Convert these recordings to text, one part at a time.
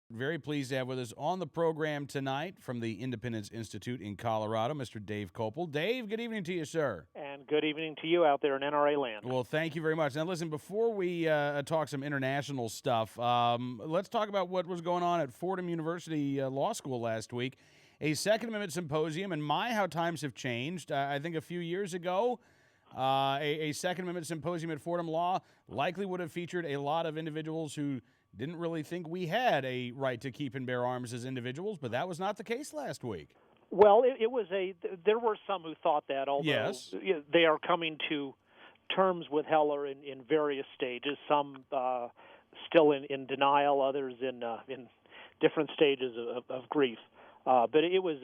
Very pleased to have with us on the program tonight from the Independence Institute in Colorado, Mr. Dave Kopel. Dave, good evening to you, sir. And good evening to you out there in NRA land. Well, thank you very much. Now, listen, before we talk some international stuff, let's talk about what was going on at Fordham University Law School last week. A Second Amendment symposium, and my, how times have changed. I think a few years ago, a Second Amendment symposium at Fordham Law likely would have featured a lot of individuals who didn't really think we had a right to keep and bear arms as individuals, but that was not the case last week. Well, there were some who thought that, although Yes. They are coming to terms with Heller in various stages, some still in denial, others in different stages of grief. But it was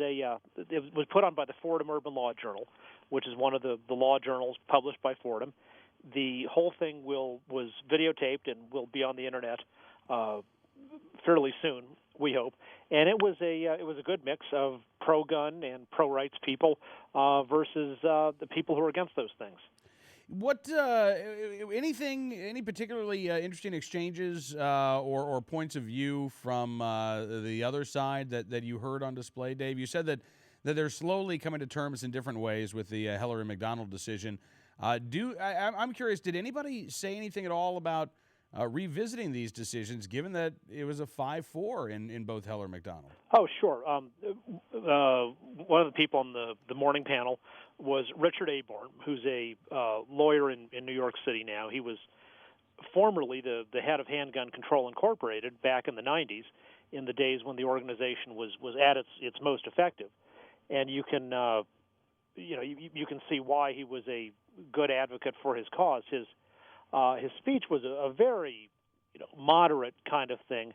put on by the Fordham Urban Law Journal, which is one of the law journals published by Fordham. The whole thing was videotaped and will be on the internet fairly soon, we hope. And it was a good mix of pro-gun and pro-rights people versus the people who are against those things. What any particularly interesting exchanges or points of view from the other side that you heard on display, Dave? You said that they're slowly coming to terms in different ways with the Heller and McDonald decision. I'm curious, did anybody say anything at all about revisiting these decisions, given that it was a 5-4 in both Heller and McDonald? Oh, sure. One of the people on the morning panel was Richard Aborn, who's a lawyer in New York City now. He was formerly the head of Handgun Control Incorporated back in the 90s, in the days when the organization was at its most effective. And you can you can see why he was a good advocate for his cause. His speech was a very moderate kind of thing.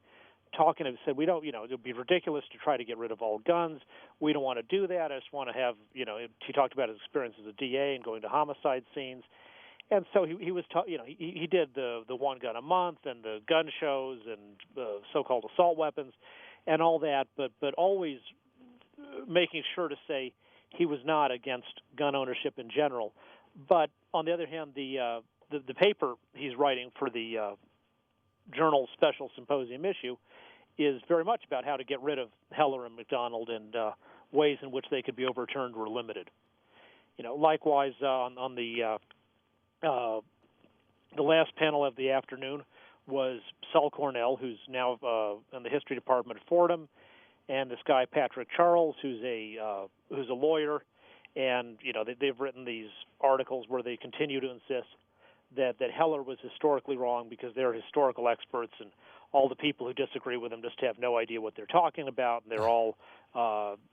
Said we don't, it would be ridiculous to try to get rid of all guns. We don't want to do that. I just want to have, he talked about his experience as a DA and going to homicide scenes. And so he was, he did the one gun a month and the gun shows and the so-called assault weapons and all that, but always making sure to say he was not against gun ownership in general. But on the other hand, the paper he's writing for the Journal Special Symposium issue is very much about how to get rid of Heller and McDonald and ways in which they could be overturned or limited. Likewise on the last panel of the afternoon was Saul Cornell, who's now in the history department at Fordham, and this guy Patrick Charles, who's a lawyer, and they've written these articles where they continue to insist that Heller was historically wrong because they're historical experts, and all the people who disagree with him just have no idea what they're talking about, and they're all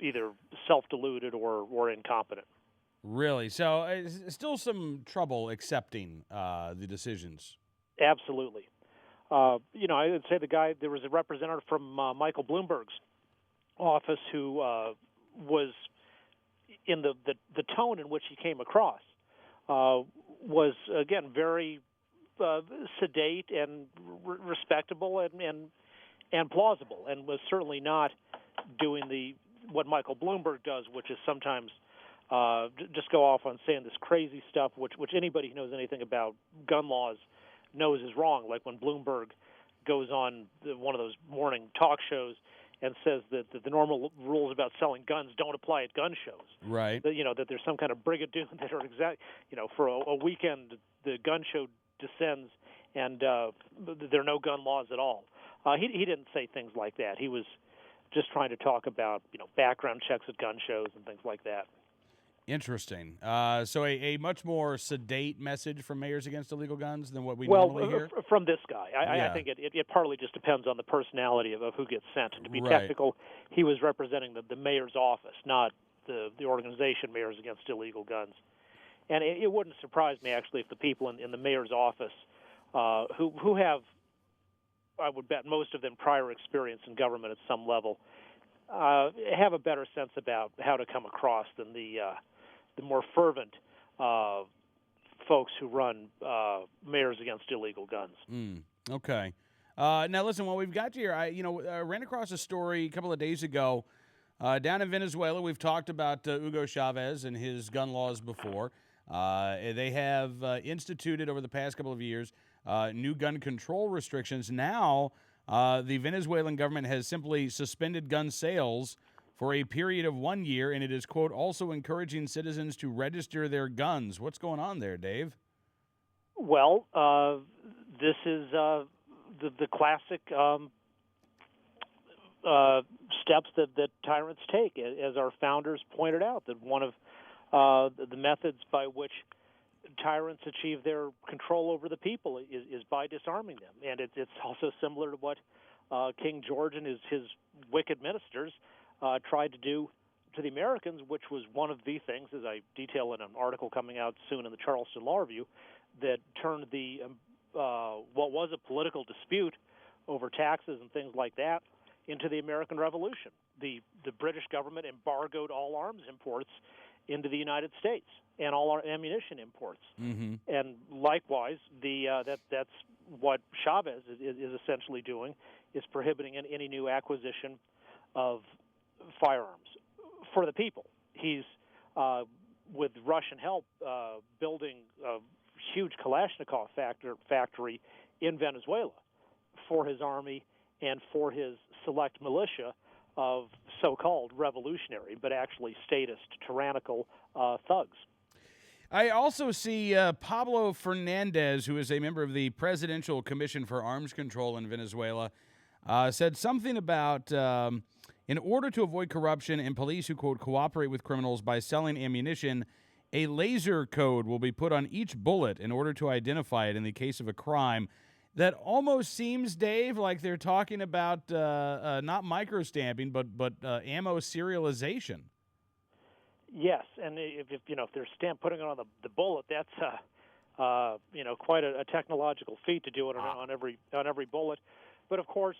either self-deluded or incompetent. Really? So still some trouble accepting the decisions. Absolutely. I would say there was a representative from Michael Bloomberg's office who was in the tone in which he came across was, again, very sedate and respectable and plausible, and was certainly not doing what Michael Bloomberg does, which is sometimes just go off on saying this crazy stuff, which anybody who knows anything about gun laws knows is wrong. Like when Bloomberg goes on one of those morning talk shows and says that the normal rules about selling guns don't apply at gun shows. Right. That there's some kind of brigadoon that are for a weekend the gun show descends and there are no gun laws at all. He didn't say things like that. He was just trying to talk about background checks at gun shows and things like that. Interesting. So a much more sedate message from Mayors Against Illegal Guns than what we normally hear? From this guy. I think it partly just depends on the personality of who gets sent. To be technical, he was representing the mayor's office, not the organization Mayors Against Illegal Guns. And it wouldn't surprise me, actually, if the people in the mayor's office who have, I would bet most of them, prior experience in government at some level, have a better sense about how to come across than the more fervent folks who run Mayors Against Illegal Guns. Okay. Now, listen, while we've got you here, I ran across a story a couple of days ago down in Venezuela. We've talked about Hugo Chavez and his gun laws before. They have instituted over the past couple of years new gun control restrictions. Now, The Venezuelan government has simply suspended gun sales for a period of 1 year, and it is, quote, also encouraging citizens to register their guns. What's going on there, Dave? Well, this is the classic steps that tyrants take, as our founders pointed out. That one of the methods by which tyrants achieve their control over the people is by disarming them, and it's also similar to what King George and his wicked ministers tried to do to the Americans, which was one of the things, as I detail in an article coming out soon in the Charleston Law Review, that turned the what was a political dispute over taxes and things like that into the American Revolution. The British government embargoed all arms imports into the United States and all our ammunition imports. Mm-hmm. And likewise, that's what Chavez is essentially doing, is prohibiting any new acquisition of firearms for the people. He's, with Russian help, building a huge Kalashnikov factory in Venezuela for his army and for his select militia of so-called revolutionary, but actually statist, tyrannical thugs. I also see Pablo Fernandez, who is a member of the Presidential Commission for Arms Control in Venezuela, said something about in order to avoid corruption and police who, quote, cooperate with criminals by selling ammunition, a laser code will be put on each bullet in order to identify it in the case of a crime. That almost seems, Dave, like they're talking about not microstamping, but ammo serialization. Yes, and if they're putting it on the bullet, that's quite a technological feat to do it on every bullet. But of course,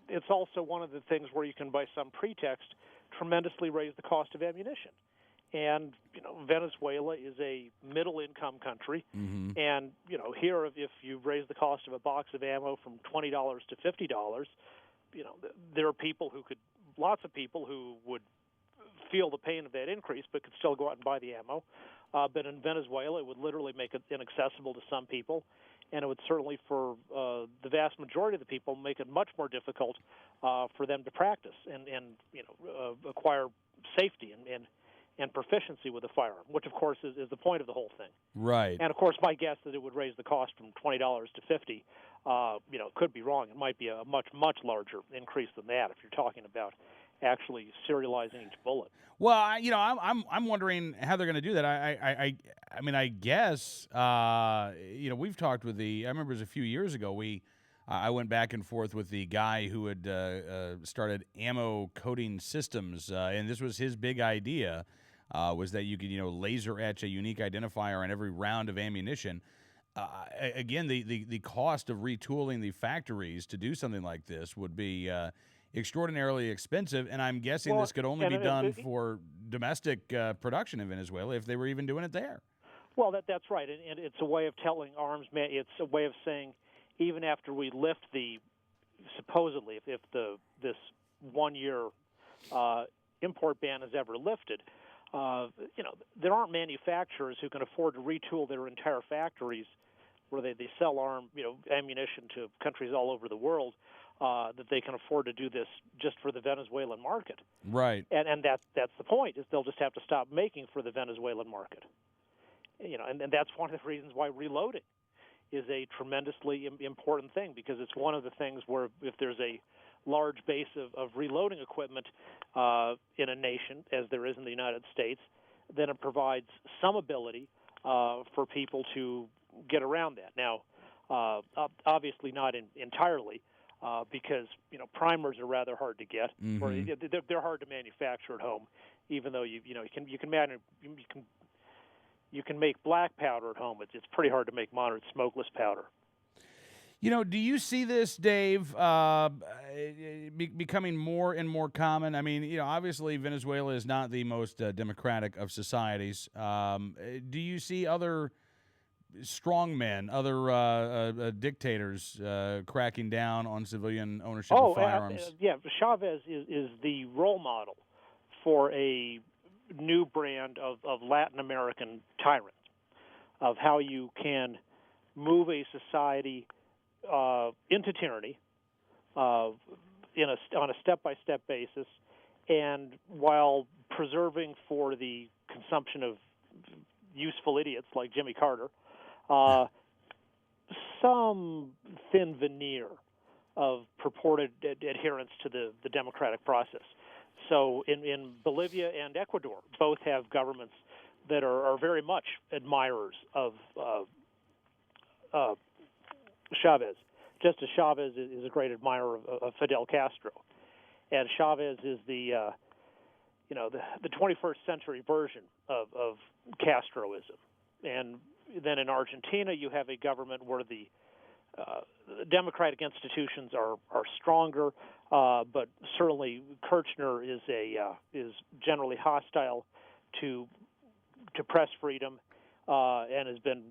it's also one of the things where you can, by some pretext, tremendously raise the cost of ammunition. And Venezuela is a middle-income country, Mm-hmm. and here, if you raise the cost of a box of ammo from $20 to $50, there are lots of people who would feel the pain of that increase, but could still go out and buy the ammo. But in Venezuela, it would literally make it inaccessible to some people, and it would certainly, for the vast majority of the people, make it much more difficult for them to practice and acquire safety and proficiency with a firearm, which of course is the point of the whole thing. Right. And of course, my guess that it would raise the cost from $20 to $50, could be wrong. It might be a much larger increase than that if you're talking about actually serializing each bullet. Well, I'm wondering how they're going to do that. I mean, I guess we've talked with I remember it was a few years ago. I went back and forth with the guy who had started ammo coding systems, and this was his big idea. Was that you could, laser etch a unique identifier on every round of ammunition. Again, the cost of retooling the factories to do something like this would be extraordinarily expensive, and I'm guessing this could only be done for domestic production in Venezuela if they were even doing it there. Well, that's right, and it's a way of telling it's a way of saying, even after we lift supposedly, if this 1 year import ban is ever lifted, there aren't manufacturers who can afford to retool their entire factories where they sell ammunition to countries all over the world, that they can afford to do this just for the Venezuelan market. Right. And that's the point, is they'll just have to stop making for the Venezuelan market. And that's one of the reasons why reloading is a tremendously important thing, because it's one of the things where if there's a large base of reloading equipment in a nation, as there is in the United States, then it provides some ability for people to get around that. Now, obviously not entirely, because primers are rather hard to get. Mm-hmm. Or they're hard to manufacture at home, even though you can make black powder at home. It's pretty hard to make modern smokeless powder. Do you see this, Dave, becoming more and more common? I mean, obviously Venezuela is not the most democratic of societies. Do you see other strongmen, other dictators cracking down on civilian ownership of firearms? Yeah, Chavez is the role model for a new brand of Latin American tyrant, of how you can move a society into tyranny on a step-by-step basis, and while preserving for the consumption of useful idiots like Jimmy Carter, some thin veneer of purported adherence to the democratic process. So in Bolivia and Ecuador, both have governments that are very much admirers of Chavez, just as Chavez is a great admirer of Fidel Castro. And Chavez is the 21st century version of Castroism. And then in Argentina, you have a government where the democratic institutions are stronger, but certainly Kirchner is generally hostile to press freedom and has been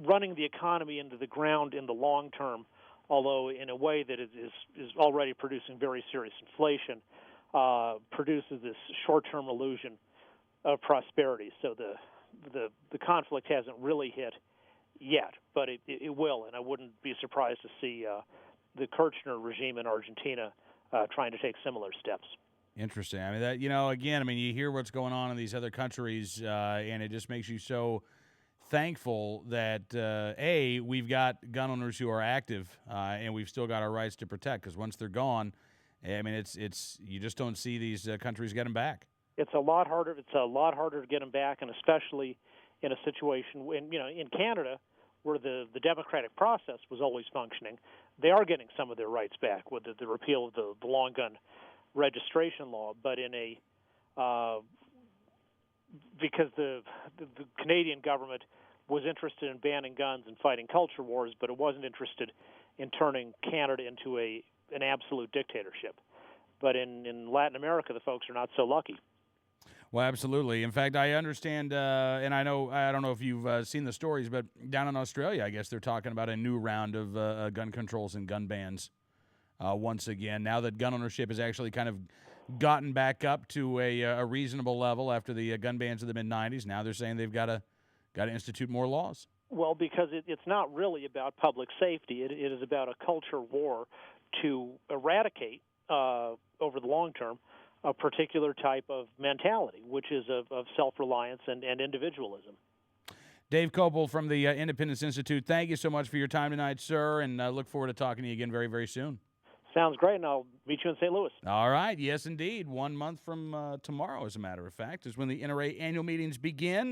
running the economy into the ground in the long term, although in a way that is already producing very serious inflation, produces this short-term illusion of prosperity. So the conflict hasn't really hit yet, but it will, and I wouldn't be surprised to see the Kirchner regime in Argentina trying to take similar steps. Interesting. I mean, that, again, I mean, you hear what's going on in these other countries, and it just makes you so thankful that, A, we've got gun owners who are active, and we've still got our rights to protect, because once they're gone, I mean, it's you just don't see these countries get them back. It's a lot harder. It's a lot harder to get them back, and especially in a situation in Canada, where the democratic process was always functioning, they are getting some of their rights back with the repeal of the long gun registration law. But in because the Canadian government was interested in banning guns and fighting culture wars, but it wasn't interested in turning Canada into an absolute dictatorship. But in Latin America, the folks are not so lucky. Well, absolutely. In fact, I understand, and I don't know if you've seen the stories, but down in Australia, I guess they're talking about a new round of gun controls and gun bans once again. Now that gun ownership has actually kind of gotten back up to a reasonable level after the gun bans of the mid-'90s, now they're saying they've got to institute more laws. Well, because it's not really about public safety. It is about a culture war to eradicate, over the long term, a particular type of mentality, which is of self-reliance and individualism. Dave Kopel from the Independence Institute, thank you so much for your time tonight, sir, and I look forward to talking to you again very, very soon. Sounds great, and I'll meet you in St. Louis. All right. Yes, indeed. 1 month from tomorrow, as a matter of fact, is when the NRA annual meetings begin.